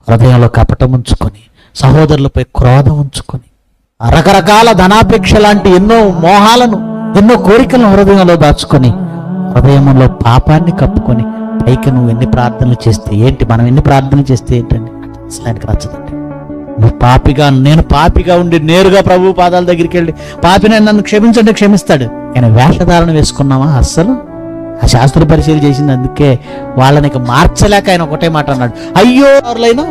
హృదయంలో కపటం ఉంచుకొని, సహోదరులపై క్రోధం ఉంచుకొని, రకరకాల ధనాపేక్ష లాంటి ఎన్నో మోహాలను, ఎన్నో కోరికలను హృదయంలో దాచుకొని, హృదయంలో పాపాన్ని కప్పుకొని పైకి నువ్వు ఎన్ని ప్రార్థనలు చేస్తే ఏంటి, మనం ఎన్ని ప్రార్థనలు చేస్తే ఏంటండి, అసలు ఆయనకు నచ్చదండి. నువ్వు పాపిగా, నేను పాపిగా ఉండి నేరుగా ప్రభు పాదాల దగ్గరికి వెళ్ళి పాపిని నన్ను క్షమించండి, క్షమిస్తాడు. కానీ వేషధారణ వేసుకున్నావా? అస్సలు. ఆ శాస్త్ర పరిశీలన చేసింది, అందుకే వాళ్ళని మార్చలేక ఆయన ఒకటే మాట అన్నాడు, అయ్యో ఎవరైనా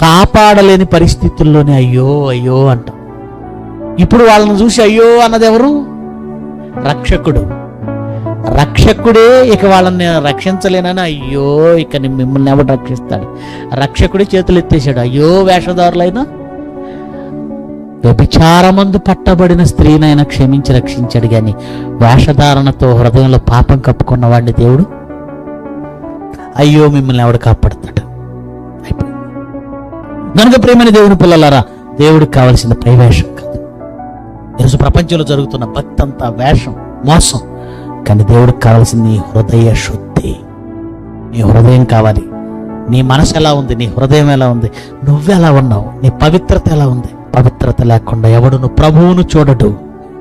కాపాడలేని పరిస్థితుల్లోనే అయ్యో అయ్యో అంటాం. ఇప్పుడు వాళ్ళని చూసి అయ్యో అన్నది ఎవరు? రక్షకుడు. రక్షకుడే ఇక వాళ్ళని రక్షించలేనని అయ్యో, ఇక మిమ్మల్ని ఎవడు రక్షిస్తాడు? రక్షకుడే చేతులు ఎత్తేసాడు. అయ్యో వేషధారులైనా, వ్యభిచారమందు పట్టబడిన స్త్రీనైనా క్షమించి రక్షించాడు, కానీ వేషధారణతో హృదయంలో పాపం కప్పుకున్న వాడిని దేవుడు అయ్యో మిమ్మల్ని ఎవడు కాపాడుతాడు? కనుక ప్రేమైన దేవుని పిల్లలారా, దేవుడికి కావలసిన పైవేషం కాదు. ఈరోజు ప్రపంచంలో జరుగుతున్న భక్తి అంతా వేషం, మోసం. కానీ దేవుడికి కావాల్సింది నీ హృదయ శుద్ధి. నీ హృదయం కావాలి. నీ మనసు ఎలా ఉంది, నీ హృదయం ఎలా ఉంది, నువ్వెలా ఉన్నావు, నీ పవిత్రత ఎలా ఉంది. పవిత్రత లేకుండా ఎవడును ప్రభువును చూడడు.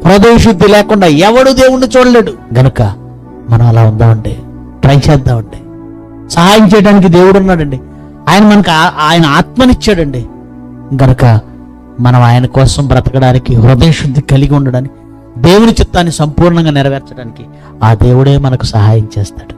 హృదయ శుద్ధి లేకుండా ఎవడు దేవుణ్ణి చూడలేడు. గనుక మనం అలా ఉందామండి, ట్రై చేద్దామండి. సహాయం చేయడానికి దేవుడు ఉన్నాడండి. ఆయన మనకు ఆయన ఆత్మనిచ్చాడండి. గనుక మనం ఆయన కోసం బ్రతకడానికి, హృదయ శుద్ధి కలిగి ఉండడానికి, దేవుని చిత్తాన్ని సంపూర్ణంగా నెరవేర్చడానికి ఆ దేవుడే మనకు సహాయం చేస్తాడు.